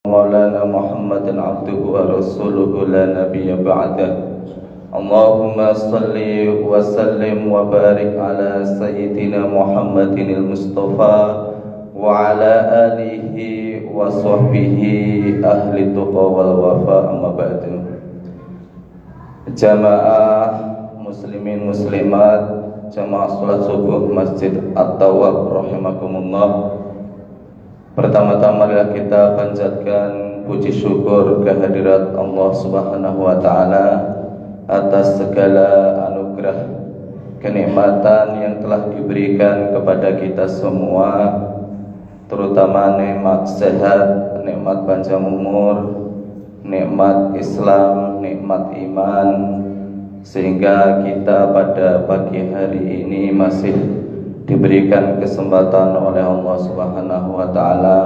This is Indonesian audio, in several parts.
مولانا محمد عبده ورسوله لا نبي بعده. اللهم صل وسلم وبارك على سيدنا محمد المصطفى وعلى آله وصحبه أهل التقى والوفاء. أما بعد. Jamaah muslimin muslimat, jamaah salat subuh Masjid At-Tawwab rahimakumullah. Pertama-tama marilah kita panjatkan puji syukur kehadirat Allah Subhanahu wa taala atas segala anugerah kenikmatan yang telah diberikan kepada kita semua, terutama nikmat sehat, nikmat panjang umur, nikmat Islam, nikmat iman, sehingga kita pada pagi hari ini masih diberikan kesempatan oleh Allah Subhanahu wa taala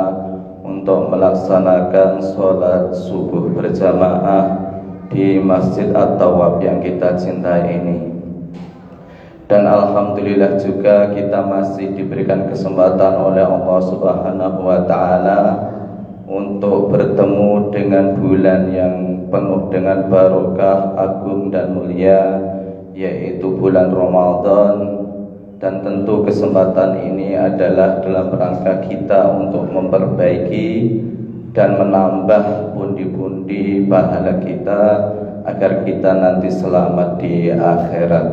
untuk melaksanakan sholat subuh berjamaah di Masjid At-Tawwab yang kita cintai ini. Dan alhamdulillah juga kita masih diberikan kesempatan oleh Allah Subhanahu wa taala untuk bertemu dengan bulan yang penuh dengan barokah, agung dan mulia, yaitu bulan Ramadan. Dan tentu kesempatan ini adalah dalam rangka kita untuk memperbaiki dan menambah pundi-pundi pahala kita agar kita nanti selamat di akhirat.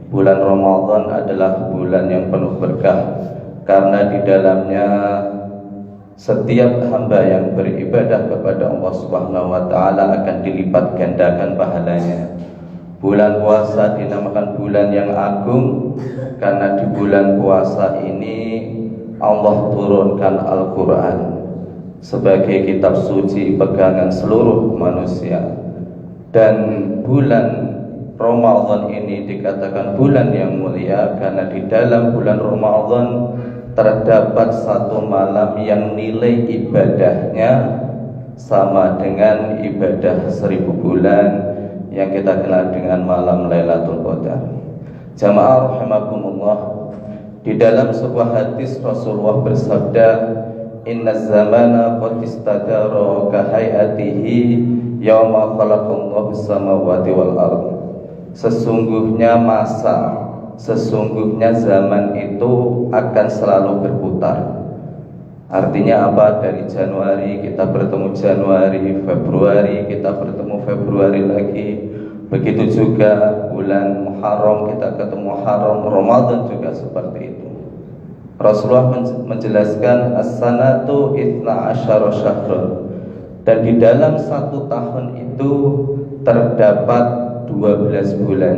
Bulan Ramadan adalah bulan yang penuh berkah, karena di dalamnya setiap hamba yang beribadah kepada Allah Subhanahu wa taala akan dilipat gandakan pahalanya. Bulan puasa dinamakan bulan yang agung karena di bulan puasa ini Allah turunkan Al-Quran sebagai kitab suci pegangan seluruh manusia. Dan bulan Ramadan ini dikatakan bulan yang mulia karena di dalam bulan Ramadan terdapat satu malam yang nilai ibadahnya sama dengan ibadah 1000 bulan, yang kita kenal dengan malam Lailatul Qadar. Jamaah rahimakumullah, di dalam sebuah hadis Rasulullah bersabda, "Inna zamana qad istadara ka hayatihi yauma khalaqallahu samawati wal ardh." Sesungguhnya zaman itu akan selalu berputar. Artinya apa? Dari Januari kita bertemu Januari, Februari kita bertemu Februari lagi. Begitu juga bulan Muharram kita ketemu Muharram, Ramadan juga seperti itu. Rasulullah menjelaskan as-sanatu 12 syahrun, dan di dalam satu tahun itu terdapat 12 bulan.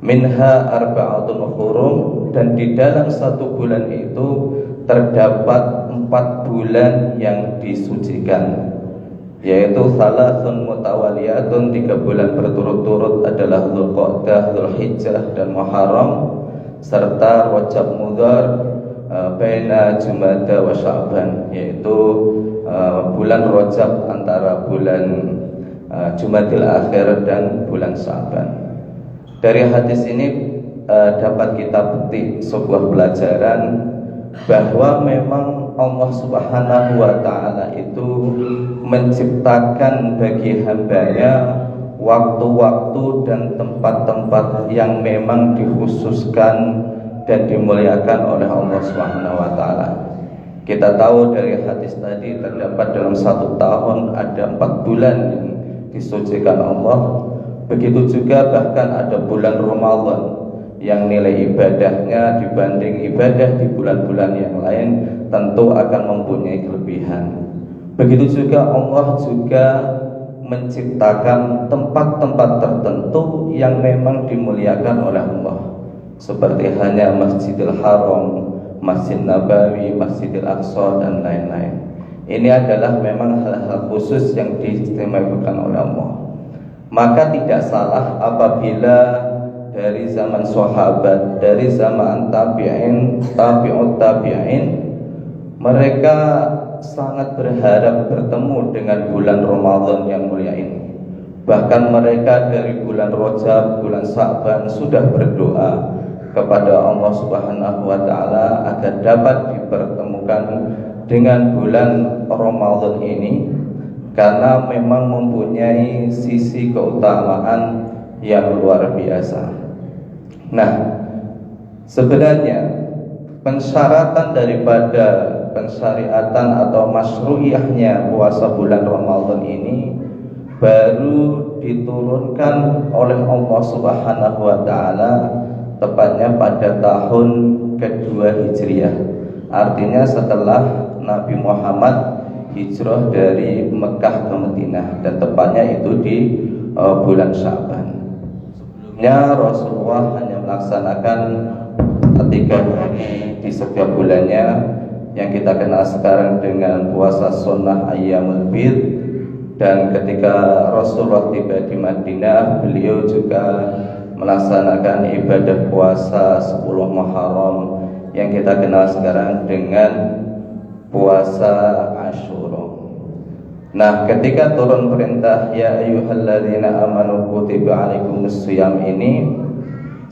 Minha arba'atun hurum, dan di dalam satu bulan itu terdapat 4 bulan yang disucikan, yaitu salasun mutawaliyatun, 3 bulan berturut-turut adalah Dzulqa'dah, Dzulhijjah dan Muharram, serta Rajab Mudhar baina Jumada wa Sya'ban, yaitu bulan Rajab antara bulan Jumadil Akhir dan bulan Sya'ban. Dari hadis ini dapat kita petik sebuah pelajaran bahwa memang Allah Subhanahu wa taala itu menciptakan bagi hambanya waktu-waktu dan tempat-tempat yang memang dikhususkan dan dimuliakan oleh Allah Subhanahu wa taala. Kita tahu dari hadis tadi terdapat dalam satu tahun ada 4 bulan yang disucikan Allah. Begitu juga bahkan ada bulan Ramadan yang nilai ibadahnya dibanding ibadah di bulan-bulan yang lain tentu akan mempunyai kelebihan. Begitu juga Allah juga menciptakan tempat-tempat tertentu yang memang dimuliakan oleh Allah, seperti hanya Masjidil Haram, Masjid Nabawi, Masjidil Aqsa dan lain-lain. Ini adalah memang hal-hal khusus yang diistimewakan oleh Allah. Maka tidak salah apabila dari zaman sahabat, dari zaman tabi'in, tabi'ut tabi'in, mereka sangat berharap bertemu dengan bulan Ramadan yang mulia ini. Bahkan mereka dari bulan Rajab, bulan Sya'ban sudah berdoa kepada Allah Subhanahu wa taala agar dapat dipertemukan dengan bulan Ramadan ini karena memang mempunyai sisi keutamaan yang luar biasa. Nah, sebenarnya pensyaratan daripada pensyariatan atau masyru'iyahnya puasa bulan Ramadan ini baru diturunkan oleh Allah Subhanahu wa taala tepatnya pada tahun kedua Hijriah. Artinya setelah Nabi Muhammad hijrah dari Mekah ke Madinah, dan tepatnya itu di bulan Sya'ban. Sebelumnya Rasulullah hanya melaksanakan 3 hari di setiap bulannya yang kita kenal sekarang dengan puasa sunnah Ayyamul Bid. Dan ketika Rasulullah tiba di Madinah, beliau juga melaksanakan ibadah puasa 10 Muharram yang kita kenal sekarang dengan puasa Asyura. Nah, ketika turun perintah ya ayyuhalladzina amanu kutiba alaikumusshiyam ini,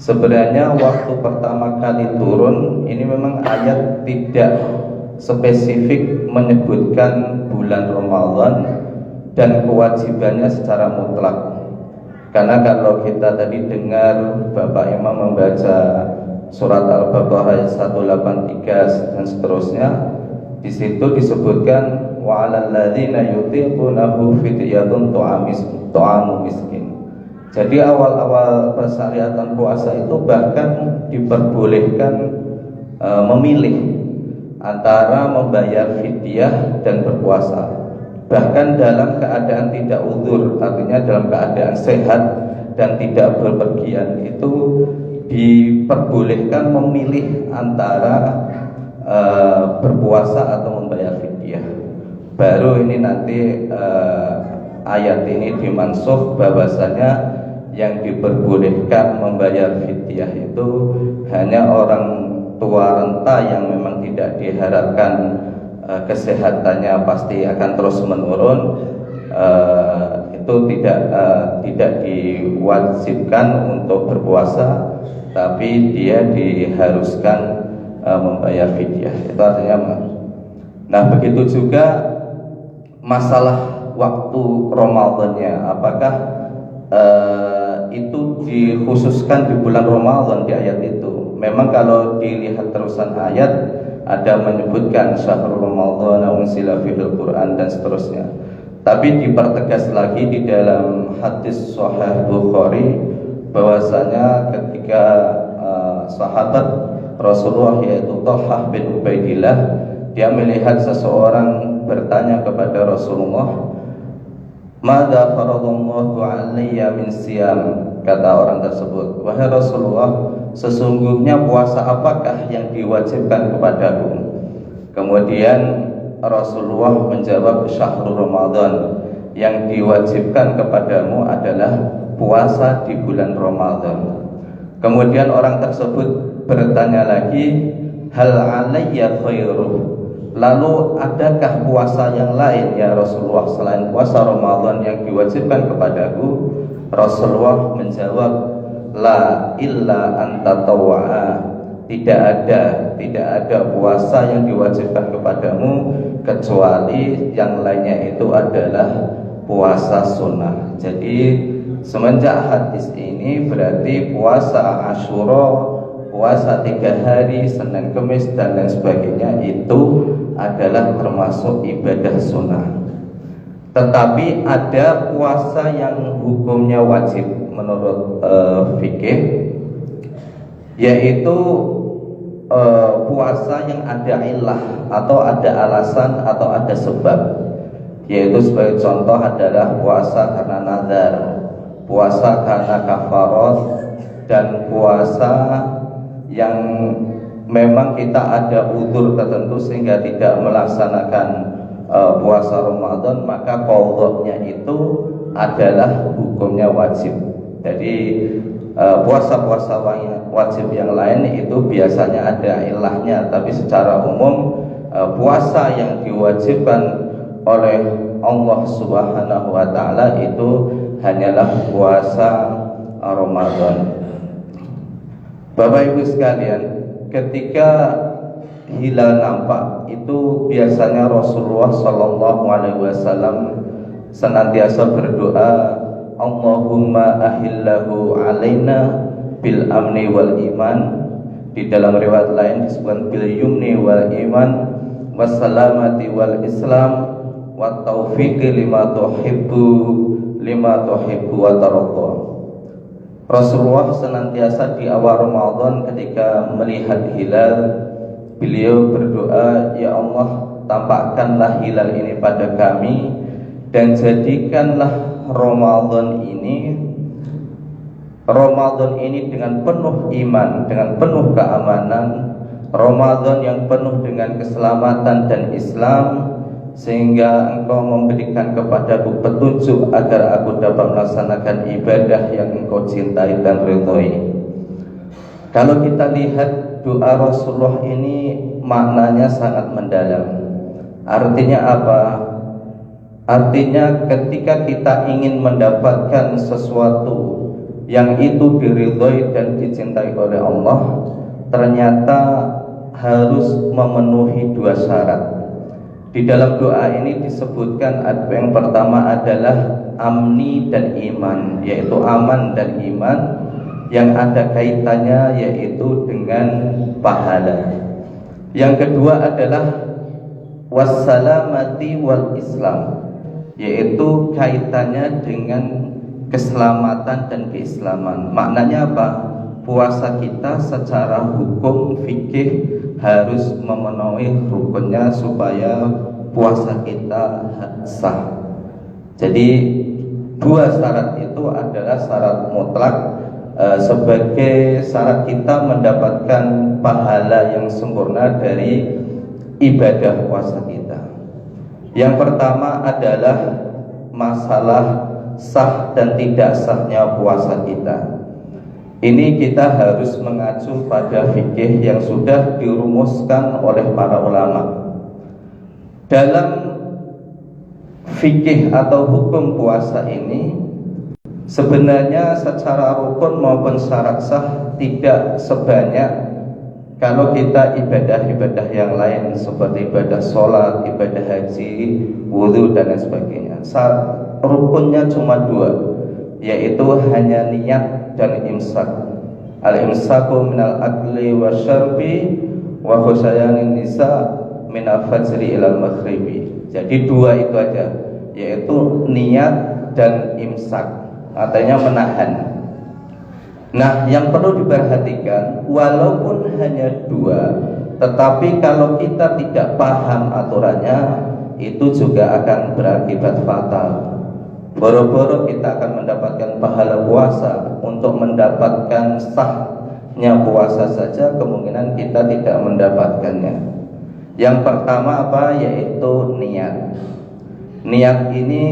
sebenarnya waktu pertama kali turun ini memang ayat tidak spesifik menyebutkan bulan Ramadan dan kewajibannya secara mutlak. Karena kalau kita tadi dengar Bapak Imam membaca surat Al-Baqarah ayat 183 dan seterusnya, di situ disebutkan wa 'alal ladzina yutiqunahu fidyatun tu'amu miskin. Jadi awal-awal persyariatan puasa itu bahkan diperbolehkan memilih antara membayar fidyah dan berpuasa. Bahkan dalam keadaan tidak uzur, artinya dalam keadaan sehat dan tidak berpergian, itu diperbolehkan memilih antara berpuasa atau membayar fidyah. Baru ini nanti ayat ini dimansuh bahwasanya yang diperbolehkan membayar fidyah itu hanya orang tua renta yang memang tidak diharapkan kesehatannya pasti akan terus menurun, itu tidak diwajibkan untuk berpuasa, tapi dia diharuskan membayar fidyah. Itu artinya. Nah, begitu juga masalah waktu Ramadannya, apakah itu dikhususkan di bulan Ramadan di ayat itu? Memang kalau dilihat terusan ayat ada menyebutkan syahrul Ramadan unzila fihil Quran dan seterusnya. Tapi dipertegas lagi di dalam hadis Sahih Bukhari bahwasanya ketika sahabat Rasulullah yaitu Thalhah bin Ubaidillah, dia melihat seseorang bertanya kepada Rasulullah, "Madza faradallahu 'alayya min siyam?" Kata orang tersebut, "Wahai Rasulullah, sesungguhnya puasa apakah yang diwajibkan kepadaku?" Kemudian Rasulullah menjawab, "Syahrul Ramadan, yang diwajibkan kepadamu adalah puasa di bulan Ramadan." Kemudian orang tersebut bertanya lagi, "Hal alayya khairuh?" Lalu adakah puasa yang lain ya Rasulullah selain puasa Ramadan yang diwajibkan kepadaku? Rasulullah menjawab, "La illa anta tawwa'a." Tidak ada puasa yang diwajibkan kepadamu kecuali yang lainnya itu adalah puasa sunnah. Jadi semenjak hadis ini berarti puasa Asyura, puasa 3 hari Senin Kamis dan lain sebagainya itu adalah termasuk ibadah sunnah. Tetapi ada puasa yang hukumnya wajib menurut fikih, yaitu puasa yang ada illah atau ada alasan atau ada sebab. Yaitu sebagai contoh adalah puasa karena nazar, puasa karena kafarat, dan puasa yang memang kita ada udzur tertentu sehingga tidak melaksanakan puasa Ramadan, maka qadhanya itu adalah hukumnya wajib. Jadi puasa-puasa wajib yang lain itu biasanya ada ilahnya, tapi secara umum puasa yang diwajibkan oleh Allah Subhanahu wa taala itu hanyalah puasa Ramadan. Bapak Ibu sekalian, ketika hilal nampak itu biasanya Rasulullah Shallallahu Alaihi Wasallam senantiasa berdoa, Allahumma ahillahu alaina bil amni wal iman. Di dalam riwayat lain disebutkan bil yumni wal iman wassalamati wal islam wa taufiqi lima tuhibbu wa taradha. Rasulullah senantiasa di awal Ramadan ketika melihat hilal, beliau berdoa, ya Allah, tampakkanlah hilal ini pada kami dan jadikanlah Ramadan ini dengan penuh iman, dengan penuh keamanan, Ramadan yang penuh dengan keselamatan dan Islam, sehingga Engkau memberikan kepadaku petunjuk agar aku dapat melaksanakan ibadah yang Engkau cintai dan ridhoi. Kalau kita lihat doa Rasulullah ini maknanya sangat mendalam. Artinya apa? Artinya ketika kita ingin mendapatkan sesuatu yang itu diridhoi dan dicintai oleh Allah, ternyata harus memenuhi dua syarat. Di dalam doa ini disebutkan yang pertama adalah amni dan iman, yaitu aman dan iman yang ada kaitannya yaitu dengan pahala. Yang kedua adalah wassalamati wal islam, yaitu kaitannya dengan keselamatan dan keislaman. Maknanya apa? Puasa kita secara hukum fikih harus memenuhi rukunnya supaya puasa kita sah. Jadi dua syarat itu adalah syarat mutlak sebagai syarat kita mendapatkan pahala yang sempurna dari ibadah puasa kita. Yang pertama adalah masalah sah dan tidak sahnya puasa kita. Ini kita harus mengacu pada fikih yang sudah dirumuskan oleh para ulama. Dalam fikih atau hukum puasa ini sebenarnya secara rukun maupun syarat sah tidak sebanyak kalau kita ibadah-ibadah yang lain seperti ibadah sholat, ibadah haji, wudhu dan lain sebagainya. Rukunnya cuma dua, yaitu hanya niat dan imsak. Al-imsaku minal akli wa syarbi wa khusyayanin nisa minal fajri ilal maghribi. Jadi dua itu aja, yaitu niat dan imsak, artinya menahan. Nah, yang perlu diperhatikan, walaupun hanya dua, tetapi kalau kita tidak paham aturannya, itu juga akan berakibat fatal. Boro-boro kita akan mendapatkan pahala puasa, untuk mendapatkan sahnya puasa saja kemungkinan kita tidak mendapatkannya. Yang pertama apa? Yaitu niat. Niat ini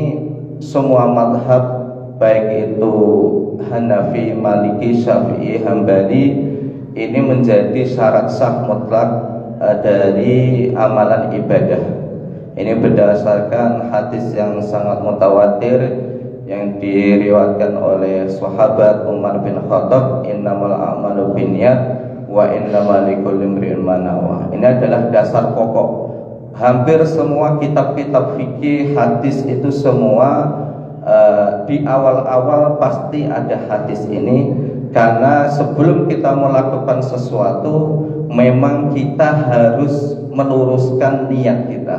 semua mazhab, baik itu Hanafi, Maliki, Syafi'i, Hambali, ini menjadi syarat sah mutlak dari amalan ibadah. Ini berdasarkan hadis yang sangat mutawatir yang diriwayatkan oleh sahabat Umar bin Khattab, innamal a'malu binniyat wa innamal likulli imri'in ma nawa. Ini adalah dasar pokok. Hampir semua kitab-kitab fikih hadis itu semua di awal-awal pasti ada hadis ini, karena sebelum kita melakukan sesuatu memang kita harus meluruskan niat kita.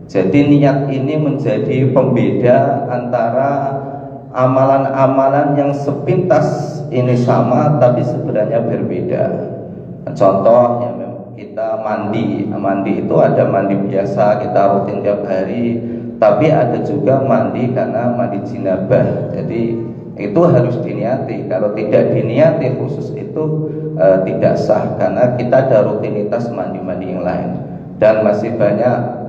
Jadi niat ini menjadi pembeda antara amalan-amalan yang sepintas ini sama tapi sebenarnya berbeda. Contoh ya, kita mandi itu ada mandi biasa kita rutin tiap hari, tapi ada juga mandi karena mandi jinabah. Jadi itu harus diniati. Kalau tidak diniati khusus itu tidak sah, karena kita ada rutinitas mandi-mandi yang lain. Dan masih banyak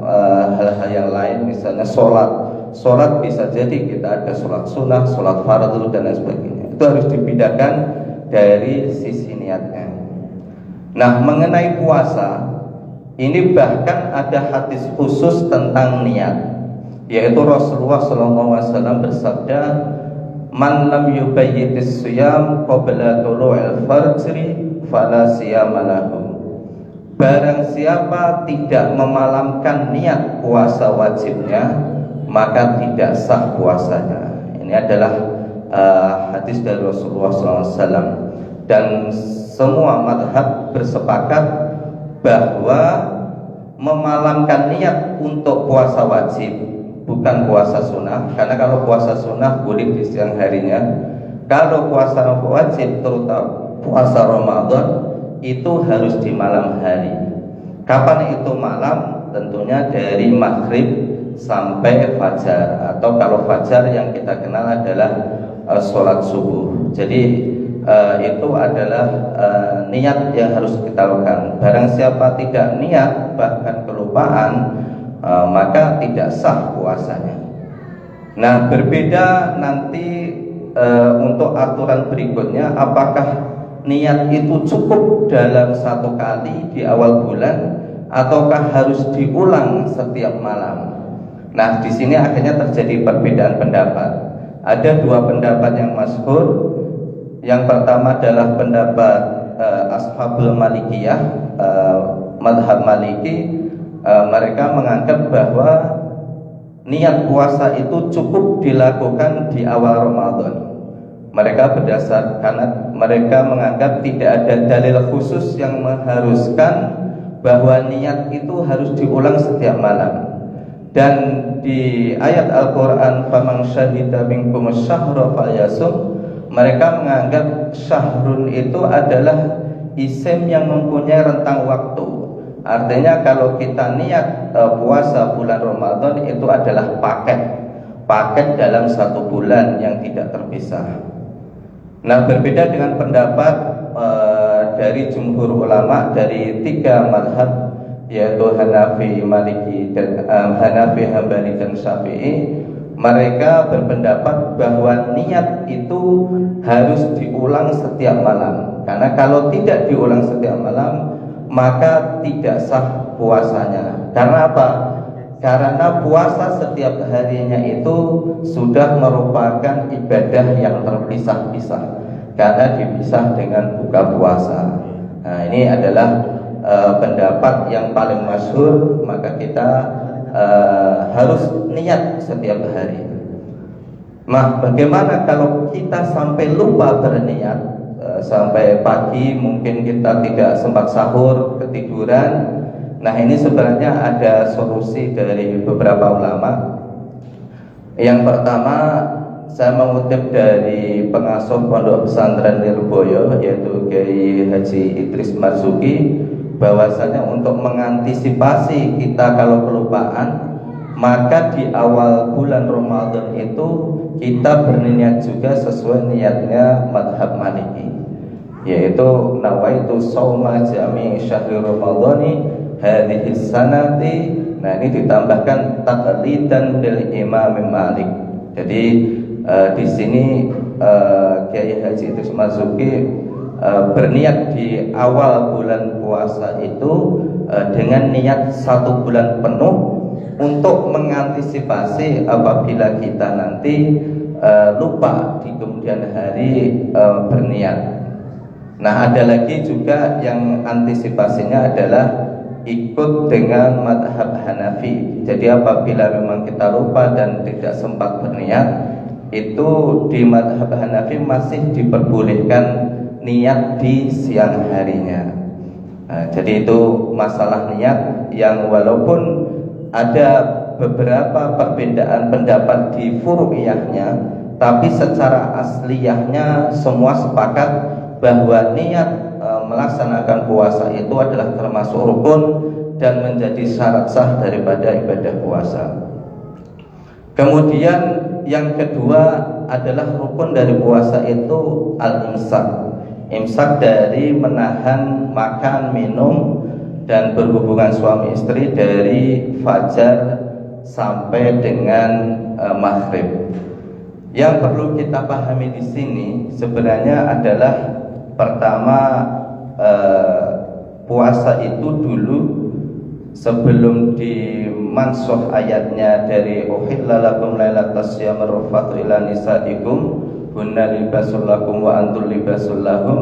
hal-hal yang lain, misalnya sholat bisa jadi kita ada sholat sunnah, sholat fardu dan lain sebagainya. Itu harus dibedakan dari sisi niatnya. Nah, mengenai puasa ini bahkan ada hadis khusus tentang niat, yaitu Rasulullah SAW bersabda, man lam yubayyitis siyam qabla tulu'il fajri fala siyama lahu. barang siapa tidak memalamkan niat puasa wajibnya, maka tidak sah puasanya. Ini adalah hadis dari Rasulullah SAW. Dan semua madhab bersepakat bahwa memalamkan niat untuk puasa wajib, bukan puasa sunnah. Karena kalau puasa sunnah boleh di siang harinya. Kalau puasa wajib, terutama puasa Ramadan, itu harus di malam hari. Kapan itu malam? Tentunya dari maghrib sampai fajar, atau kalau fajar yang kita kenal adalah sholat subuh. Jadi itu adalah niat yang harus kita lakukan. Barang siapa tidak niat, bahkan kelupaan, maka tidak sah puasanya. Nah, berbeda nanti untuk aturan berikutnya, apakah niat itu cukup dalam satu kali di awal bulan, ataukah harus diulang setiap malam? Nah, di sini akhirnya terjadi perbedaan pendapat. Ada dua pendapat yang masyhur. Yang pertama adalah pendapat Ashabul Malikiyah, madhab Maliki. Mereka menganggap bahwa niat puasa itu cukup dilakukan di awal Ramadan. Mereka karena mereka menganggap tidak ada dalil khusus yang mengharuskan bahwa niat itu harus diulang setiap malam. Dan di ayat Al-Quran, faman syahida minkum syahra falyasum, mereka menganggap syahrun itu adalah isim yang mempunyai rentang waktu. Artinya kalau kita niat puasa bulan Ramadan, itu adalah paket dalam satu bulan yang tidak terpisah. Nah, berbeda dengan pendapat dari jumhur ulama dari tiga madhab, yaitu Hanafi, Maliki, dan Hanafi, Hambali, dan Syafi'i. Mereka berpendapat bahwa niat itu harus diulang setiap malam. Karena kalau tidak diulang setiap malam, maka tidak sah puasanya. Karena apa? Karena puasa setiap harinya itu sudah merupakan ibadah yang terpisah-pisah, karena dipisah dengan buka puasa. Nah, ini adalah pendapat yang paling masyhur. Maka kita harus niat setiap hari. Nah, bagaimana kalau kita sampai lupa berniat, sampai pagi mungkin kita tidak sempat sahur, ketiduran? Nah, ini sebenarnya ada solusi dari beberapa ulama. Yang pertama, saya mengutip dari pengasuh Pondok Pesantren Nirboyo, yaitu Kiai Haji Idris Marzuki, bahwasanya untuk mengantisipasi kita kalau kelupaan, maka di awal bulan Ramadan itu kita berniat juga sesuai niatnya madhab Maliki, yaitu nawaitu shauma jami syahri ramadhani hadhihi sanati. Nah, ini ditambahkan taqlidan lil Imam Malik. Jadi di sini Kiai Haji Idris Marzuki berniat di awal bulan puasa itu dengan niat 1 bulan penuh untuk mengantisipasi apabila kita nanti lupa di kemudian hari berniat. Nah, ada lagi juga yang antisipasinya adalah ikut dengan madhab Hanafi. Jadi apabila memang kita lupa dan tidak sempat berniat, itu di madhab Hanafi masih diperbolehkan niat di siang harinya. Nah, jadi itu masalah niat yang walaupun ada beberapa perbedaan pendapat di furu'iyahnya, tapi secara asliyahnya semua sepakat bahwa niat melaksanakan puasa itu adalah termasuk rukun dan menjadi syarat sah daripada ibadah puasa. Kemudian yang kedua adalah rukun dari puasa itu al-imsak. Imsak dari menahan makan, minum, dan berhubungan suami istri dari fajar sampai dengan maghrib. Yang perlu kita pahami di sini sebenarnya adalah pertama, puasa itu dulu sebelum dimansuh ayatnya dari uhilla lakum lailatas syiyamir rafathu ila nisaikum hunna libasul lakum wa antum libasul lahum,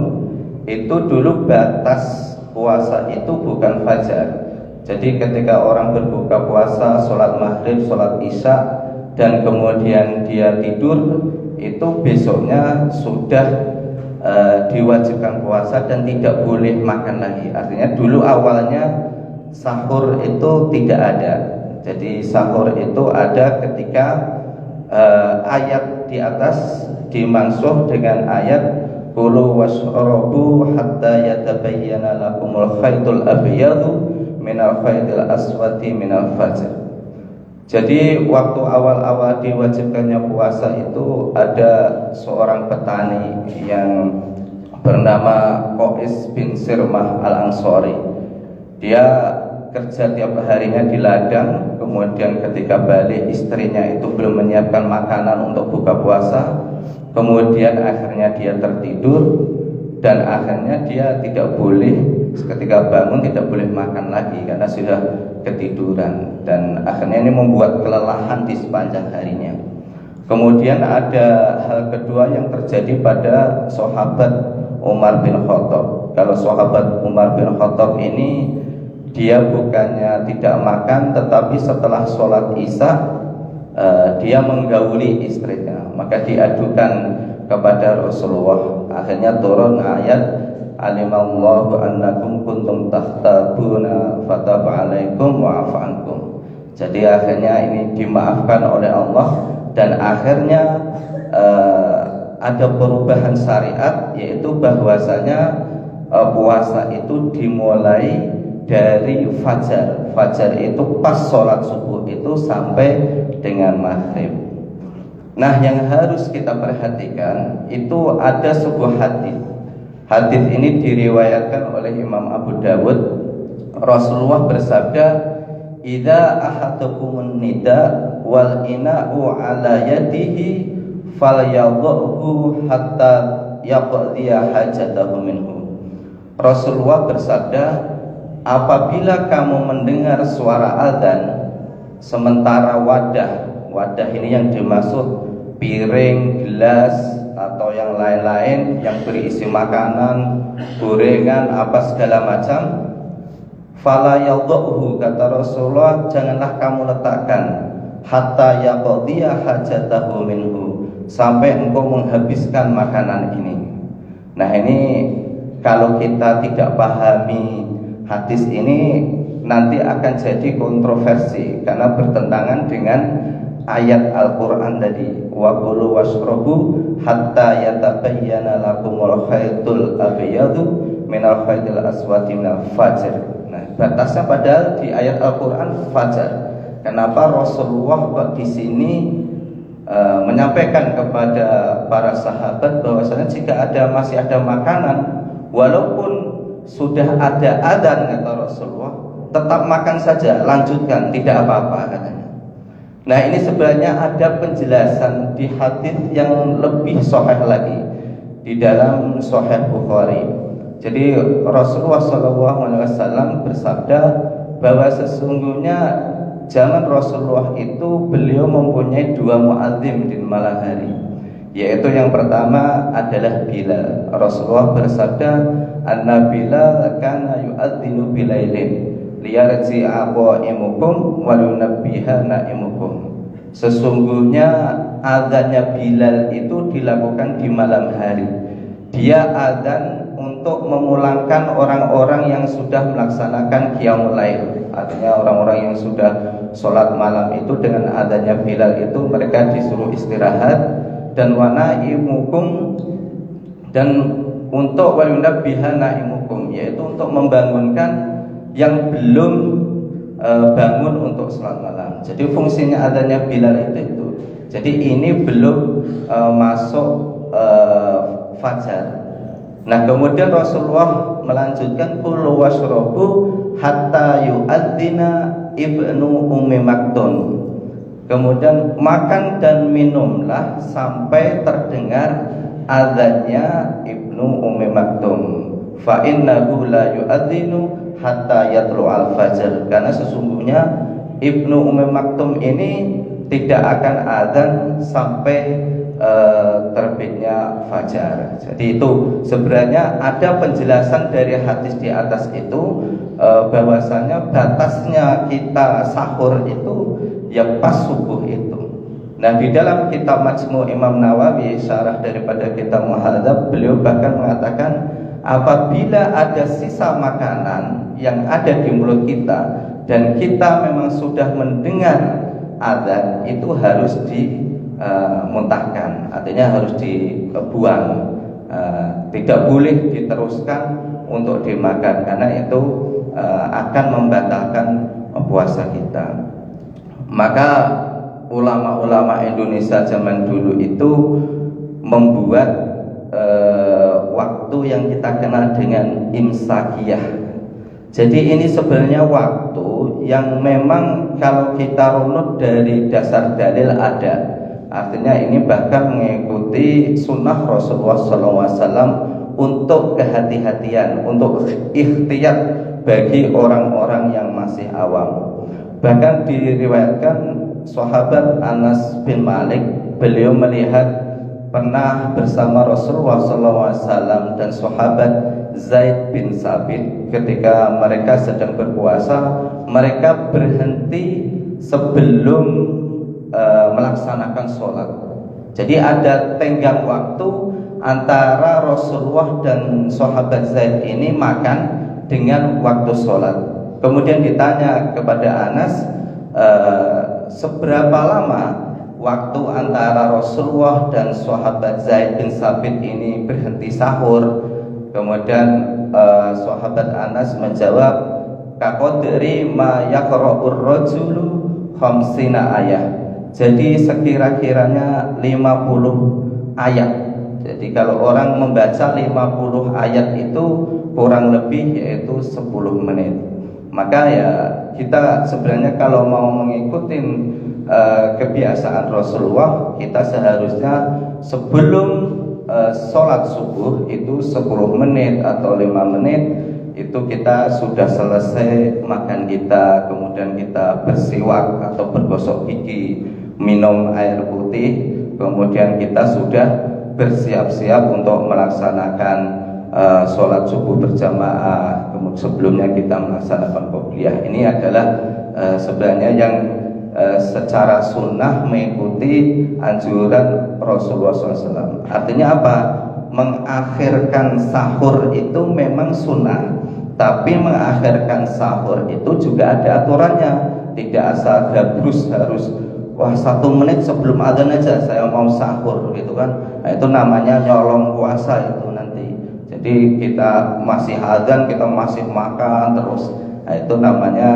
itu dulu batas puasa itu bukan fajar. Jadi ketika orang berbuka puasa, sholat maghrib, sholat isya, dan kemudian dia tidur, itu besoknya sudah diwajibkan puasa dan tidak boleh makan lagi. Artinya dulu awalnya sahur itu tidak ada. Jadi sahur itu ada ketika ayat di atas dimansuh dengan ayat kulu washrabu hatta yatabayyana lakumul khaytul abyadu minal khaytil aswati minal fajr. Jadi waktu awal-awal diwajibkannya puasa itu ada seorang petani yang bernama Qais bin Sirmah al-Ansori. Dia kerja tiap harinya di ladang, kemudian ketika balik istrinya itu belum menyiapkan makanan untuk buka puasa, kemudian akhirnya dia tertidur dan akhirnya dia tidak boleh, ketika bangun tidak boleh makan lagi karena sudah ketiduran, dan akhirnya ini membuat kelelahan di sepanjang harinya. Kemudian ada hal kedua yang terjadi pada sahabat Umar bin Khattab. Kalau sahabat Umar bin Khattab ini dia bukannya tidak makan, tetapi setelah sholat isya dia menggauli istrinya, maka diadukan kepada Rasulullah. Akhirnya turun ayat alimallahu annakum kuntum tahtabuna fataba alaikum wa'afa ankum. Jadi akhirnya ini dimaafkan oleh Allah, dan akhirnya ada perubahan syariat, yaitu bahwasanya puasa itu dimulai dari fajar. Fajar itu pas sholat subuh itu sampai dengan maghrib. Nah, yang harus kita perhatikan itu ada sebuah hadis. Hadis ini diriwayatkan oleh Imam Abu Dawud. Rasulullah bersabda, "Idza ahadakumun nida wal ina'u ala yadihi falyadhu hatta yaqdiya hajatahu minhu." Rasulullah bersabda, apabila kamu mendengar suara azan sementara wadah ini yang dimaksud piring, gelas atau yang lain-lain yang berisi makanan, gorengan, apa segala macam, fala yadhuhu, kata Rasulullah, janganlah kamu letakkan hatta yaqdiya hajatahu minhu, sampai engkau menghabiskan makanan ini. Nah, ini kalau kita tidak pahami hadis ini nanti akan jadi kontroversi karena bertentangan dengan ayat Al-Quran tadi, wa kulu washrabu hatta yatabayyana lakumul khaytul abyadu minal khaytil aswati minal fajr. Nah, batasnya padahal di ayat Al-Quran fajar. Kenapa Rasulullah kok di sini menyampaikan kepada para sahabat bahwasanya jika masih ada makanan, walaupun sudah ada adzan, kata Rasulullah, tetap makan saja, lanjutkan, tidak apa-apa, katanya. Nah, ini sebenarnya ada penjelasan di hadis yang lebih sahih lagi di dalam Sahih Bukhari. Jadi Rasulullah SAW bersabda bahwa sesungguhnya zaman Rasulullah itu beliau mempunyai dua muadzim di malam hari, yaitu yang pertama adalah Bilal. Rasulullah bersabda, "Anna Bilal kana yu'adzinu bilailin liyarji'a qa'imukum wa yunabbiha na'imukum." Sesungguhnya azannya Bilal itu dilakukan di malam hari. Dia azan untuk memulangkan orang-orang yang sudah melaksanakan qiyamul lail. Artinya orang-orang yang sudah sholat malam itu dengan azannya Bilal itu mereka disuruh istirahat. Dan wa na'imukum, dan untuk wa yunabbiha na'imukum, yaitu untuk membangunkan yang belum bangun untuk sholat malam. Jadi fungsinya adanya Bilal itu. Jadi ini belum masuk fajar. Nah, kemudian Rasulullah melanjutkan kulu washrabu hatta yu'adzina ibnu ummi maktum. Kemudian makan dan minumlah sampai terdengar azannya ibnu ummi maktum. Fa innahu la yu'adzinu hatta yatlu al-fajr, karena sesungguhnya Ibnu Ummi Maktum ini tidak akan azan sampai terbitnya fajar. Jadi itu sebenarnya ada penjelasan dari hadis di atas itu, bahwasanya batasnya kita sahur itu ya pas subuh itu. Nah, di dalam kitab Majmu' Imam Nawawi, syarah daripada kitab Muhadzab, beliau bahkan mengatakan apabila ada sisa makanan yang ada di mulut kita dan kita memang sudah mendengar adzan, itu harus dimuntahkan, artinya harus dibuang, tidak boleh diteruskan untuk dimakan, karena itu akan membatalkan puasa kita. Maka ulama-ulama Indonesia zaman dulu itu membuat waktu yang kita kenal dengan imsakiyah. Jadi ini sebenarnya waktu yang memang kalau kita runut dari dasar dalil ada. Artinya ini bahkan mengikuti sunnah Rasulullah SAW untuk kehati-hatian, untuk ikhtiyat bagi orang-orang yang masih awam. Bahkan diriwayatkan sahabat Anas bin Malik, beliau melihat pernah bersama Rasulullah SAW dan sahabat Zaid bin Sabit ketika mereka sedang berpuasa, mereka berhenti sebelum melaksanakan sholat. Jadi ada tenggang waktu antara Rasulullah dan sahabat Zaid ini makan dengan waktu sholat. Kemudian ditanya kepada Anas, seberapa lama waktu antara Rasulullah dan sahabat Zaid bin Sabit ini berhenti sahur? Kemudian sahabat Anas menjawab, kaqadri ma yaqra'ur rajulu khamsina ayat. Jadi sekira-kiranya 50 ayat. Jadi kalau orang membaca 50 ayat itu kurang lebih yaitu 10 menit. Maka ya kita sebenarnya kalau mau mengikuti kebiasaan Rasulullah, kita seharusnya sebelum sholat subuh itu 10 menit atau 5 menit itu kita sudah selesai makan kita, kemudian kita bersiwak atau bergosok gigi, minum air putih, kemudian kita sudah bersiap-siap untuk melaksanakan sholat subuh berjamaah. Kemudian sebelumnya kita melaksanakan qobliyah. Ini adalah sebenarnya yang secara sunnah mengikuti anjuran Rasulullah SAW. Artinya apa? Mengakhirkan sahur itu memang sunnah, tapi mengakhirkan sahur itu juga ada aturannya. Tidak asal gabrus harus 1 menit sebelum adzan aja saya mau sahur gitu kan. Nah, itu namanya nyolong puasa itu nanti. Jadi kita masih adzan kita masih makan terus. Nah, itu namanya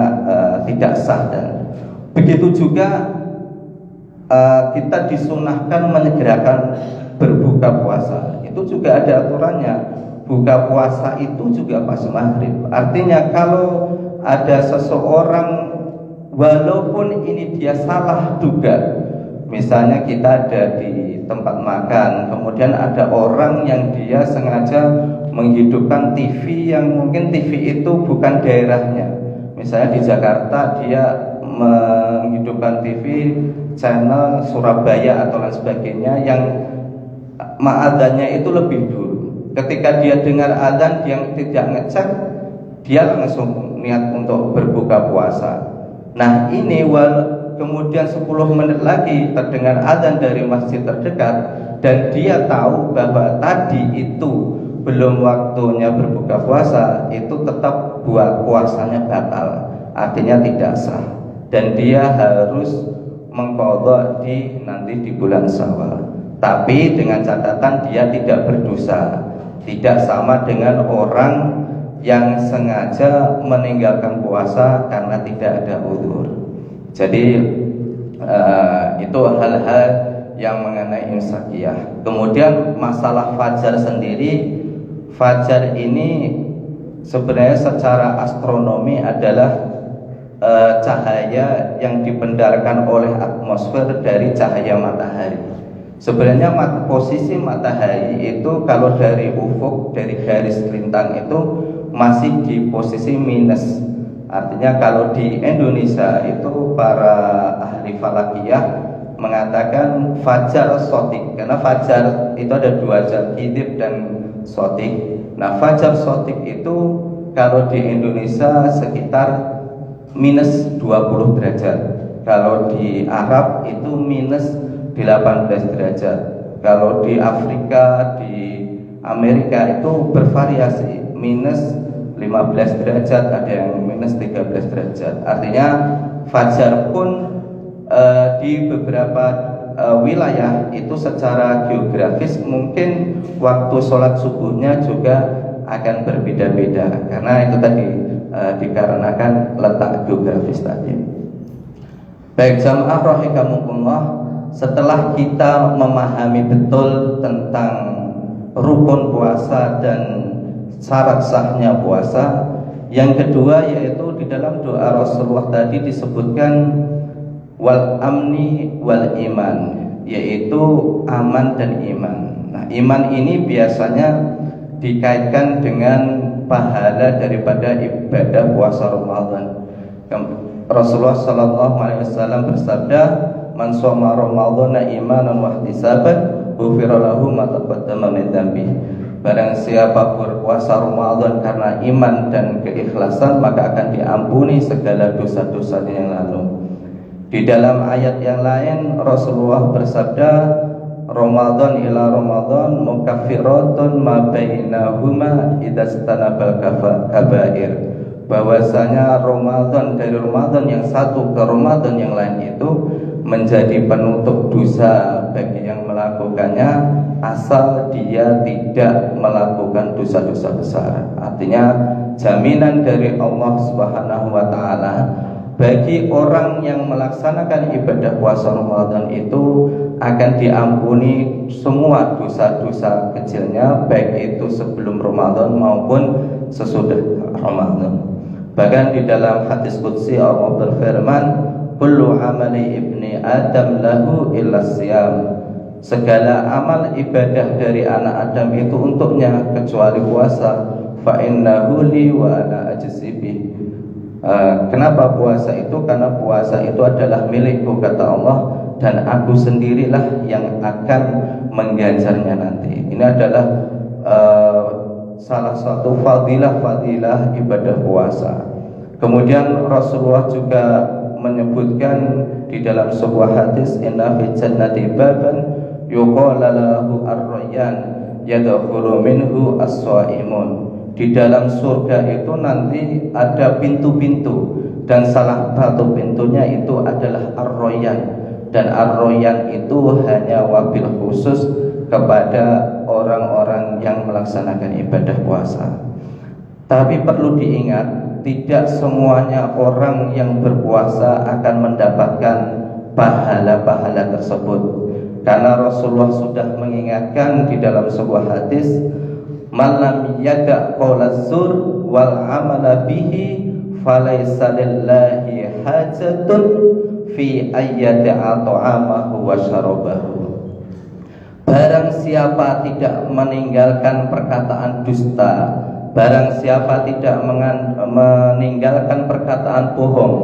tidak sah. Dan begitu juga kita disunahkan menyegerakan berbuka puasa. Itu juga ada aturannya. Buka puasa itu juga pas maghrib. Artinya kalau ada seseorang walaupun ini dia salah duga, misalnya kita ada di tempat makan, kemudian ada orang yang dia sengaja menghidupkan TV yang mungkin TV itu bukan daerahnya. Misalnya di Jakarta dia menghidupkan TV channel Surabaya atau lain sebagainya yang adzannya itu lebih dulu. Ketika dia dengar adzan dia tidak ngecek, dia langsung niat untuk berbuka puasa. Nah ini kemudian 10 menit lagi terdengar adzan dari masjid terdekat dan dia tahu bahwa tadi itu belum waktunya berbuka puasa, itu tetap buat puasanya batal, artinya tidak sah, dan dia harus mengqadha nanti di bulan Syawal. Tapi dengan catatan dia tidak berdosa, tidak sama dengan orang yang sengaja meninggalkan puasa karena tidak ada uzur. Jadi itu hal-hal yang mengenai imsakiyah. Kemudian masalah fajar sendiri, fajar ini sebenarnya secara astronomi adalah cahaya yang dipendarkan oleh atmosfer dari cahaya matahari. Sebenarnya posisi matahari itu kalau dari ufuk, dari garis lintang itu masih di posisi minus. Artinya kalau di Indonesia itu para ahli falakiyah mengatakan fajar sotik, karena fajar itu ada dua jam, kidib dan sotik. Nah, fajar sotik itu kalau di Indonesia sekitar minus 20 derajat, kalau di Arab itu minus 18 derajat, kalau di Afrika, di Amerika itu bervariasi, minus 15 derajat, ada yang minus 13 derajat. Artinya fajar pun di beberapa wilayah itu secara geografis mungkin waktu sholat subuhnya juga akan berbeda-beda, karena itu tadi dikarenakan letak geografis tadi. Baik jamaah rahimakumullah, setelah kita memahami betul tentang rukun puasa dan syarat sahnya puasa, yang kedua yaitu di dalam doa Rasulullah tadi disebutkan wal amni wal iman, yaitu aman dan iman. Nah, iman ini biasanya dikaitkan dengan pahala daripada ibadah puasa Ramadan. Rasulullah sallallahu alaihi wasallam bersabda, "Man shoma Ramadhana imanan wa ihtisaban, ghufira lahu ma taqaddama min dzambi." Barang siapa berpuasa Ramadan karena iman dan keikhlasan, maka akan diampuni segala dosa-dosanya yang lalu. Di dalam ayat yang lain Rasulullah bersabda, Ramadan ila Ramadan mukaffiratun ma bainahuma idzastanabal kabair. Bahwasanya Ramadan dari Ramadan yang satu ke Ramadan yang lain itu menjadi penutup dosa bagi yang melakukannya, asal dia tidak melakukan dosa-dosa besar. Artinya jaminan dari Allah Subhanahu wa taala bagi orang yang melaksanakan ibadah puasa Ramadan itu akan diampuni semua dosa-dosa kecilnya, baik itu sebelum Ramadan maupun sesudah Ramadan. Bahkan di dalam hadis qudsi Allah berfirman, kullu amali ibni Adam lahu illa siyam. Segala amal ibadah dari anak Adam itu untuknya kecuali puasa. Fa innahu li wa ana ajzi bih. Kenapa puasa itu? Karena puasa itu adalah milikku, kata Allah, dan aku sendirilah yang akan mengganjarnya nanti. Ini adalah salah satu fadilah ibadah puasa. Kemudian Rasulullah juga menyebutkan di dalam sebuah hadis, inna fi jannati baban yuqala lahu ar-rayyan yadkhulu minhu as-shaimun. Di dalam surga itu nanti ada pintu-pintu, dan salah satu pintunya itu adalah ar-rayyan, dan ar-rayyan itu hanya wabil khusus kepada orang-orang yang melaksanakan ibadah puasa. Tapi perlu diingat, tidak semuanya orang yang berpuasa akan mendapatkan pahala-pahala tersebut, karena Rasulullah sudah mengingatkan di dalam sebuah hadis, malam yada qaulaz zur wal amala bihi falaysa lillahi hajatun fi ayyati at'amahu wa syarabahu. Barang siapa tidak meninggalkan perkataan dusta, barang siapa tidak meninggalkan perkataan bohong,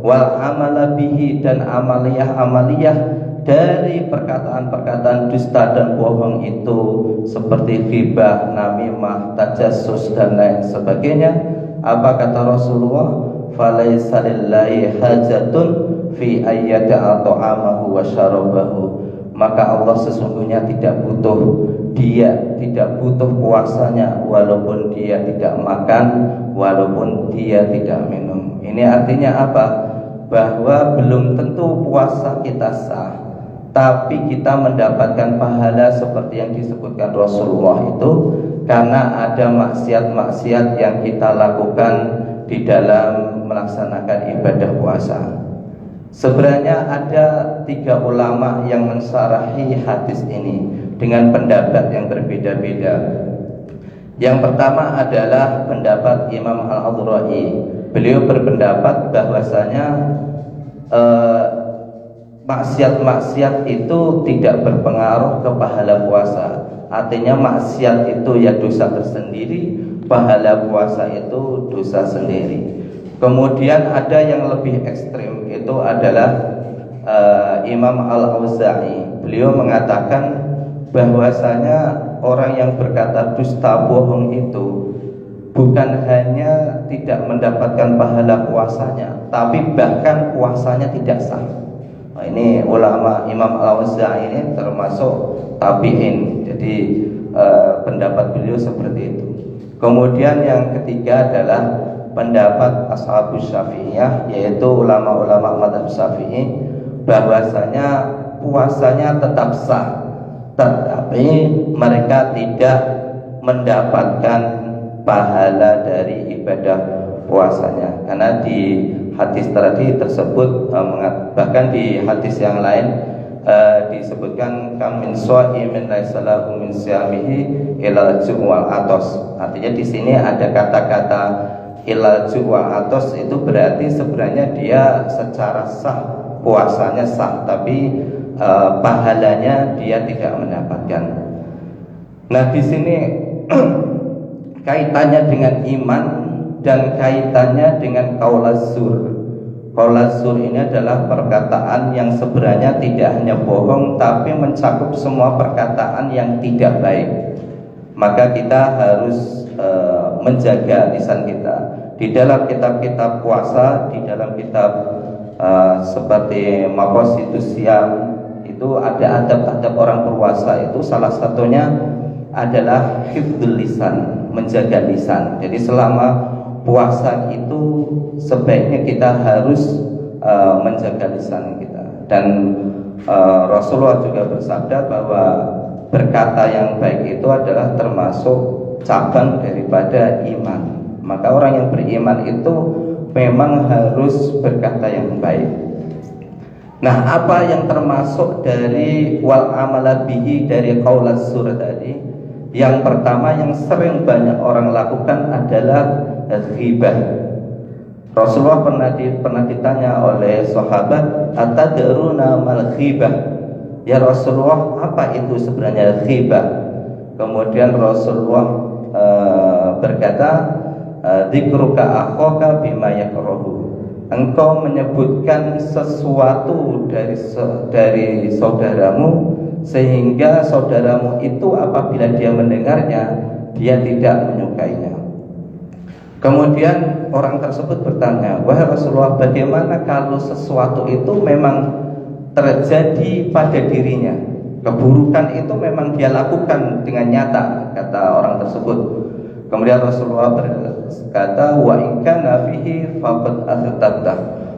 wal amala bihi, dan amaliyah dari perkataan-perkataan dusta dan bohong itu seperti ghibah, namimah, tajassus dan lain sebagainya. Apa kata Rasulullah? Falaisa lillahi hajatun fi ayyati at'amahu wa syarabahu. Maka Allah sesungguhnya tidak butuh puasanya, walaupun dia tidak makan, walaupun dia tidak minum. Ini artinya apa? Bahwa belum tentu puasa kita sah, tapi kita mendapatkan pahala seperti yang disebutkan Rasulullah itu karena ada maksiat-maksiat yang kita lakukan di dalam melaksanakan ibadah puasa. Sebenarnya ada 3 ulama yang mensyarahi hadis ini dengan pendapat yang berbeda-beda. Yang pertama adalah pendapat Imam Al-Adhra'i. Beliau berpendapat bahwasanya maksiat-maksiat itu tidak berpengaruh ke pahala puasa. Artinya maksiat itu ya dosa tersendiri, pahala puasa itu dosa sendiri. Kemudian ada yang lebih ekstrim, itu adalah Imam Al-Auza'i, beliau mengatakan bahwasanya orang yang berkata dusta bohong itu bukan hanya tidak mendapatkan pahala puasanya, tapi bahkan puasanya tidak sah. Nah, ini ulama Imam Al-Auza'i ini termasuk tabi'in. Jadi pendapat beliau seperti itu. Kemudian yang ketiga adalah pendapat Ashabus Syafi'iyah, yaitu ulama-ulama mazhab Syafi'i, bahwasanya puasanya tetap sah, tetapi mereka tidak mendapatkan pahala dari ibadah puasanya. Karena di hadis tadi tersebut bahkan di hadis yang lain disebutkan kam min shaimin laisa lahu min siyamihi ilal ju' wal atos. Artinya di sini ada kata-kata ilal ju' wal atos, itu berarti sebenarnya dia secara sah puasanya sah, tapi pahalanya dia tidak mendapatkan. Nah, di sini kaitannya dengan iman dan kaitannya dengan qaulaz zur. Qaulaz zur ini adalah perkataan yang sebenarnya tidak hanya bohong, tapi mencakup semua perkataan yang tidak baik. Maka kita harus menjaga lisan kita. Di dalam kitab-kitab puasa, di dalam kitab seperti Maqasidus Syam, itu ada adab-adab orang berpuasa. Itu salah satunya adalah hifdzul lisan, menjaga lisan. Jadi selama puasa itu sebaiknya kita harus menjaga lisan kita. Dan Rasulullah juga bersabda bahwa berkata yang baik itu adalah termasuk cabang daripada iman. Maka orang yang beriman itu memang harus berkata yang baik. Nah, apa yang termasuk dari wal amala bihi, dari qaulaz zur tadi? Yang pertama yang sering banyak orang lakukan adalah ghibah. Rasulullah pernah ditanya oleh sahabat, atadruna mal ghibah? Ya Rasulullah, apa itu sebenarnya ghibah? Kemudian Rasulullah berkata, dzikruka akhaka bima yakrahu. Engkau menyebutkan sesuatu dari saudaramu sehingga saudaramu itu apabila dia mendengarnya dia tidak menyukainya. Kemudian orang tersebut bertanya, wahai Rasulullah, bagaimana kalau sesuatu itu memang terjadi pada dirinya, keburukan itu memang dia lakukan dengan nyata, kata orang tersebut. Kemudian Rasulullah berkata, wa in kana fihi faqad akhtatta.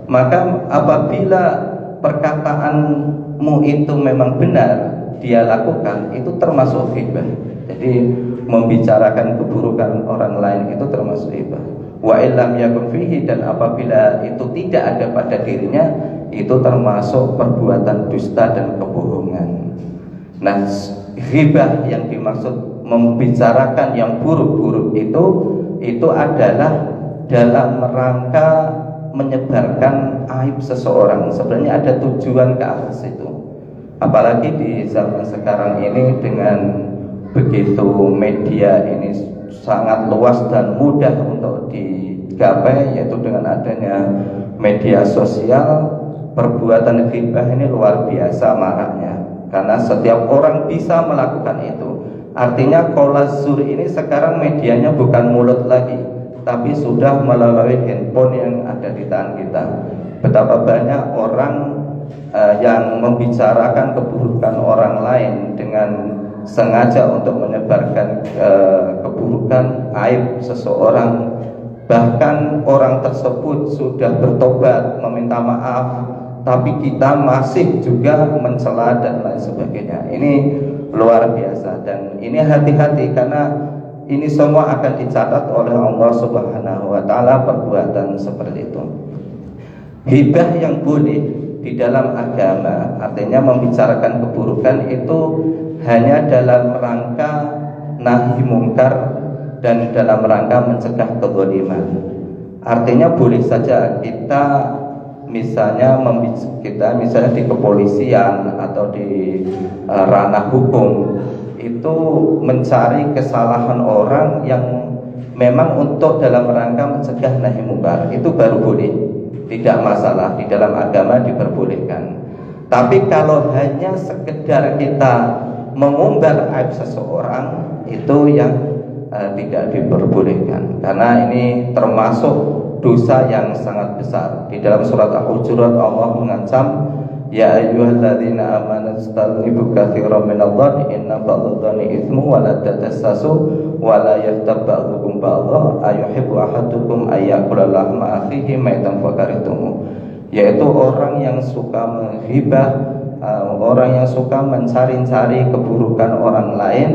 Maka apabila perkataanmu itu memang benar dia lakukan, itu termasuk ghibah. Jadi membicarakan keburukan orang lain itu termasuk ghibah. Wa illam yakun fihi, dan apabila itu tidak ada pada dirinya, itu termasuk perbuatan dusta dan kebohongan. Nah, ghibah yang dimaksud membicarakan yang buruk-buruk itu adalah dalam rangka menyebarkan aib seseorang. Sebenarnya ada tujuan ke arah situ. Apalagi di zaman sekarang ini dengan begitu media ini sangat luas dan mudah untuk digapai, yaitu dengan adanya media sosial, perbuatan ghibah ini luar biasa maraknya. Karena setiap orang bisa melakukan itu. Artinya qaulaz zur ini sekarang medianya bukan mulut lagi, tapi sudah melalui handphone yang ada di tangan kita. Betapa banyak orang yang membicarakan keburukan orang lain dengan sengaja untuk menyebarkan keburukan, aib seseorang. Bahkan orang tersebut sudah bertobat, meminta maaf, tapi kita masih juga mencela dan lain sebagainya. Ini luar biasa, dan ini hati-hati karena ini semua akan dicatat oleh Allah Subhanahu wa taala perbuatan seperti itu. Hibah yang boleh di dalam agama, artinya membicarakan keburukan itu hanya dalam rangka nahi mungkar dan dalam rangka mencegah kezaliman. Artinya boleh saja kita misalnya di kepolisian atau di ranah hukum itu mencari kesalahan orang yang memang untuk dalam rangka mencegah nahi mungkar, itu baru boleh, tidak masalah, di dalam agama diperbolehkan. Tapi kalau hanya sekedar kita mengumbar aib seseorang, itu yang tidak diperbolehkan, karena ini termasuk dosa yang sangat besar. Di dalam surat Al-Hujurat Allah mengancam, ya ayyuhalladzina amanu istanibu katsiran minadh-dhanni inna ba'dadh-dhanni itsmu wa la tajassasu wa la yaghtab ba'dukum ba'dha ayuhibbu ahadukum ayyakula lahma akhihi maitan fakarihtumuh. Yaitu orang yang suka menghibah, orang yang suka mencari-cari keburukan orang lain,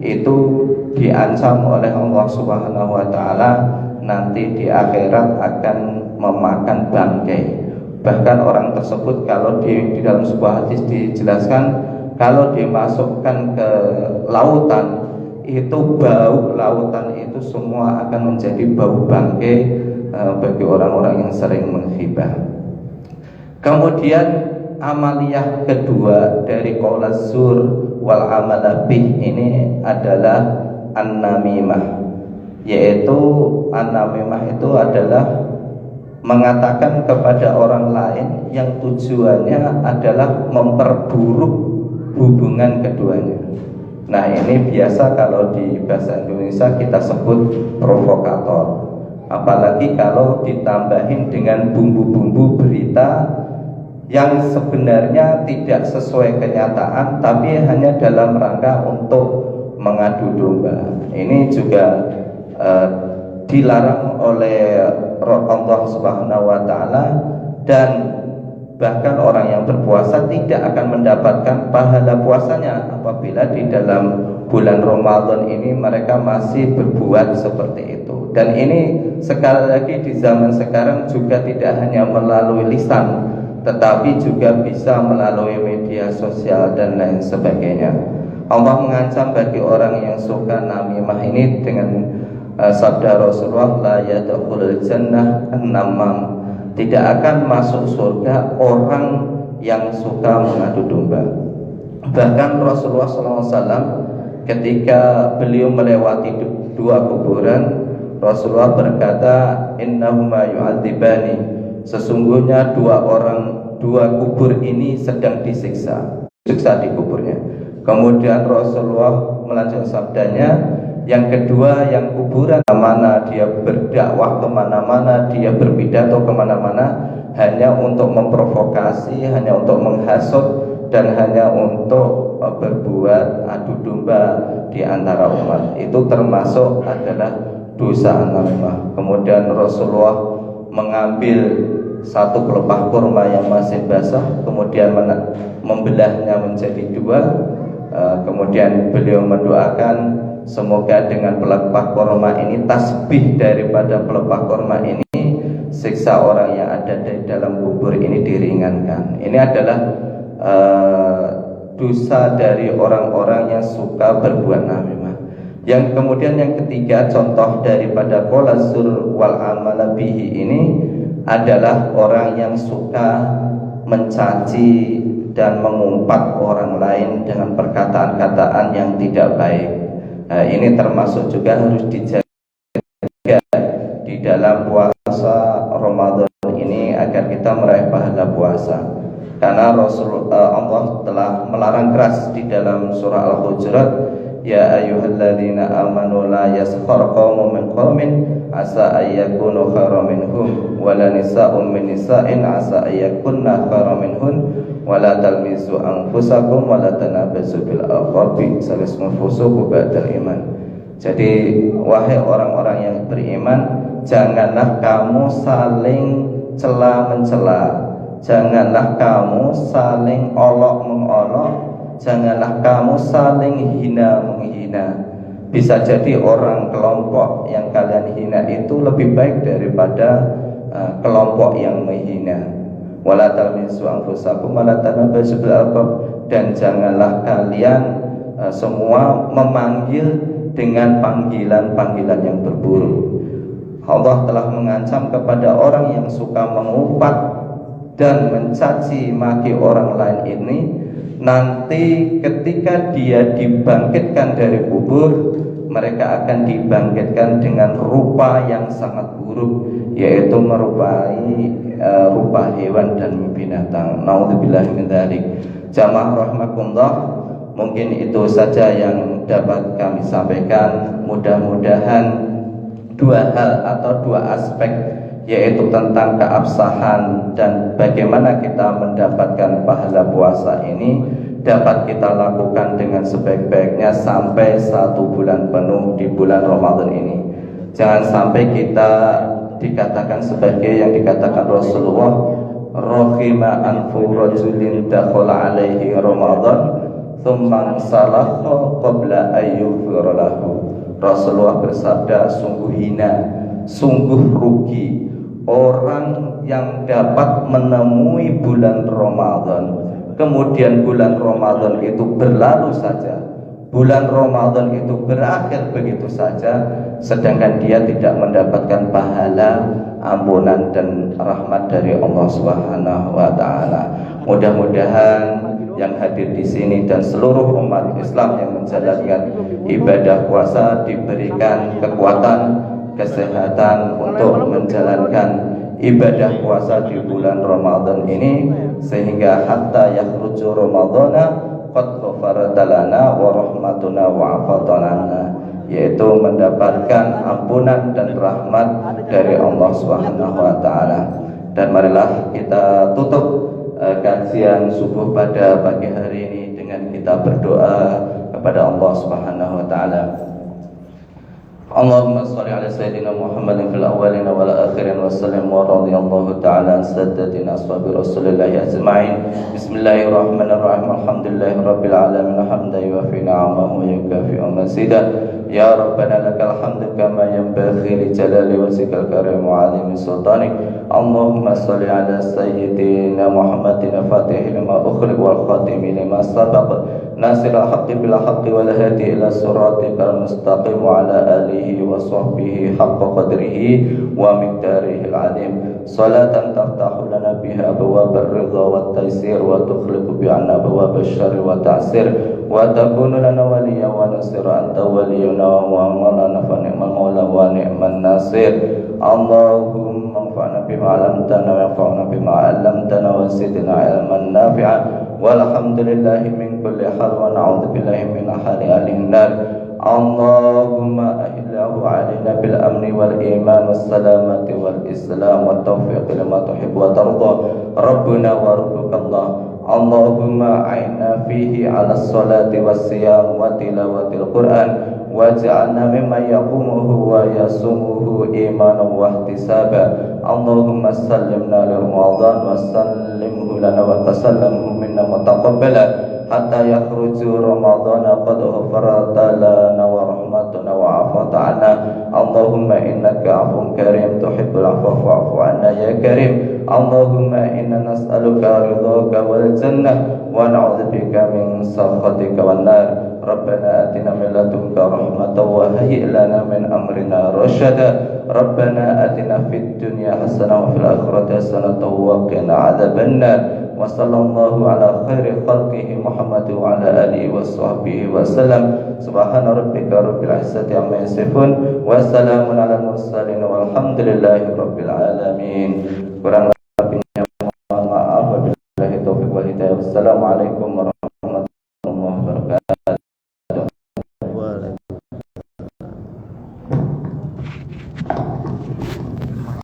itu diancam oleh Allah Subhanahu wa taala nanti di akhirat akan memakan bangkai. Bahkan orang tersebut kalau di dalam sebuah hadis dijelaskan, kalau dimasukkan ke lautan, itu bau lautan itu semua akan menjadi bau bangkai bagi orang-orang yang sering menghibah. Kemudian amaliyah kedua dari qaul zur wal amal bih ini adalah an-namimah, yaitu an-namimah itu adalah mengatakan kepada orang lain yang tujuannya adalah memperburuk hubungan keduanya. Nah, ini biasa kalau di bahasa Indonesia kita sebut provokator. Apalagi kalau ditambahin dengan bumbu-bumbu berita yang sebenarnya tidak sesuai kenyataan, tapi hanya dalam rangka untuk mengadu domba. Ini juga dilarang oleh Allah Subhanahu wa taala, dan bahkan orang yang berpuasa tidak akan mendapatkan pahala puasanya apabila di dalam bulan Ramadan ini mereka masih berbuat seperti itu. Dan ini sekali lagi di zaman sekarang juga tidak hanya melalui lisan, tetapi juga bisa melalui media sosial dan lain sebagainya. Allah mengancam bagi orang yang suka namimah ini dengan sabda Rasulullah, la yadkhulul jannah an-namam, tidak akan masuk surga orang yang suka mengadu domba. Bahkan Rasulullah SAW ketika beliau melewati dua kuburan, Rasulullah berkata, innahuma yu'adzibani, sesungguhnya dua kubur ini sedang disiksa di kuburnya. Kemudian Rasulullah melanjutkan sabdanya, yang kedua, yang kuburan mana dia berdakwah kemana-mana, dia berpidato kemana-mana, hanya untuk memprovokasi, hanya untuk menghasut, dan hanya untuk berbuat adu domba di antara umat. Itu termasuk adalah dosa namimah. Kemudian Rasulullah mengambil satu pelepah kurma yang masih basah, kemudian membelahnya menjadi dua. Kemudian beliau mendoakan, semoga dengan pelepah kurma ini, tasbih daripada pelepah kurma ini, siksa orang yang ada di dalam kubur ini diringankan. Ini adalah dosa dari orang-orang yang suka berbuat namimah. Yang kemudian yang ketiga, contoh daripada qaul zur wal amal bihi ini adalah orang yang suka mencaci dan mengumpat orang lain dengan perkataan-kataan yang tidak baik. Ini termasuk juga harus dijaga di dalam puasa Ramadan ini agar kita meraih pahala puasa. Karena Allah telah melarang keras di dalam surah Al-Hujurat, ya ayyuhalladzina amanu la yaskhar qaumun min qaumin asa ayyakunu khairan minhum wala nisa'un min nisa'in asa ayyakunna khairan minhun wala talmizu anfusakum wala tanabazu bil alqabi salismul fusuqu ba'dal iman. Jadi wahai orang-orang yang beriman, janganlah kamu saling cela-mencela, janganlah kamu saling olok-mengolok, janganlah kamu saling hina-menghina. Bisa jadi orang kelompok yang kalian hina itu lebih baik daripada kelompok yang menghina. Wala talmizu anfusakum wala tanabazu bil alqab, dan janganlah kalian semua memanggil dengan panggilan-panggilan yang berburuk. Allah telah mengancam kepada orang yang suka mengumpat dan mencaci maki orang lain ini nanti ketika dia dibangkitkan dari kubur, mereka akan dibangkitkan dengan rupa yang sangat buruk, yaitu merupai rupa hewan dan binatang. Naudzubillahi min dzalik. Jamaah rahimakumullah, mungkin itu saja yang dapat kami sampaikan. Mudah-mudahan dua hal atau dua aspek, yaitu tentang keabsahan dan bagaimana kita mendapatkan pahala puasa ini, dapat kita lakukan dengan sebaik-baiknya sampai 1 bulan penuh di bulan Ramadan ini. Jangan sampai kita dikatakan sebagai yang dikatakan Rasulullah, rahima anfu rajulin dakhala alaihi Ramadan thumma salaha qabla ayyughfira lahu. Rasulullah bersabda, sungguh hina, sungguh rugi orang yang dapat menemui bulan Ramadan, kemudian bulan Ramadan itu berlalu saja, bulan Ramadan itu berakhir begitu saja, sedangkan dia tidak mendapatkan pahala, ampunan dan rahmat dari Allah Subhanahu wa taala. Mudah-mudahan yang hadir di sini dan seluruh umat Islam yang menjalankan ibadah puasa diberikan kekuatan, kesehatan untuk menjalankan ibadah puasa di bulan Ramadan ini, sehingga hatta yakhruju Ramadana qad ghafarta lana wa rahmatuna wa afatanana, yaitu mendapatkan ampunan dan rahmat dari Allah Subhanahu wa taala. Dan marilah kita tutup kajian subuh pada pagi hari ini dengan kita berdoa kepada Allah Subhanahu wa taala. Allahumma shalli ala sayyidina Muhammadin fil awwalin wal akhirin wa sallim wa radhiyallahu ta'ala an saddatina ashabi Rasulillah ajma'in. Bismillahirrahmanirrahim. Alhamdulillahi rabbil alamin hamdan yuwaffi ni'amahu wa yukafi'u mazidah. Ya Rabbana lakal hamdu kama yanbaghi li jalali wajhikal karim wa 'azimi sultanik. Allahumma shalli ala sayyidina Muhammadin fatihil lima ukhriq wal khatimi lima sabaq nasirul haqqi bil haqqi wal hadi ila siratikal mustaqim wa ala alihi wa sahbihi haqqa qadrihi wa miqdarihil azim. Salatan taftahu lana biha abwabar ridha wat taysir wa tukhliqu bi anna abwabasy syarri wa ta'sir wa takunu lana waliyya wa nasira, anta waliyuna wa maulana fa ni'mal maula wa ni'man nasir. Allahumma anfa'na bima 'allamtana wa anfa'na bima 'allamtana wa zidna 'ilman nafi'a walhamdulillahi min kulli hal wa na'udzu billahi min hali ahli nar. Allahumma ahillahu 'alaina bil amni wal iman was salamati wal islam wat taufiq lima tuhibbu wa tarda. Rabbuna wa rabbukallah. Allahumma a'inna fihi 'ala sholati was siyam wa tilawatil Qur'an waj'alna mimman yaqumuhu wa yasumuhu imanan wa ihtisaba. Allahumma sallimna li Ramadan wa sallimhu lana wa tasallamhu minna mutaqabbala hatta yakhruju Ramadana qad ghafarta lana wa rahmatuna wa afata 'anna. Allahumma innaka 'afuwun karim tuhibbul 'afwa fa'fu 'anna ya karim. Allahumma inna nas'aluka ridhaka wal jannah wa na'udzubika min sakhatika wan nar. Rabbana atina min ladunka rahmatan wa hayyi' lana min amrina rasyada. Rabbana atina fid dunya hasanah wa fil akhirati hasanah wa qina 'adzaban nar. Wa sallallahu ala khairi khalqihi Muhammad wa ala alihi wa sahbihi wa sallam. Subhana rabbika rabbil izzati amma yasifun wa salamun ala mursalin walhamdulillahi rabbil alamin. Kurang lebihnya mohon maaf, wabillahi taufiq wal hidayah. Wassalamualaikum warahmatullahi wabarakatuh.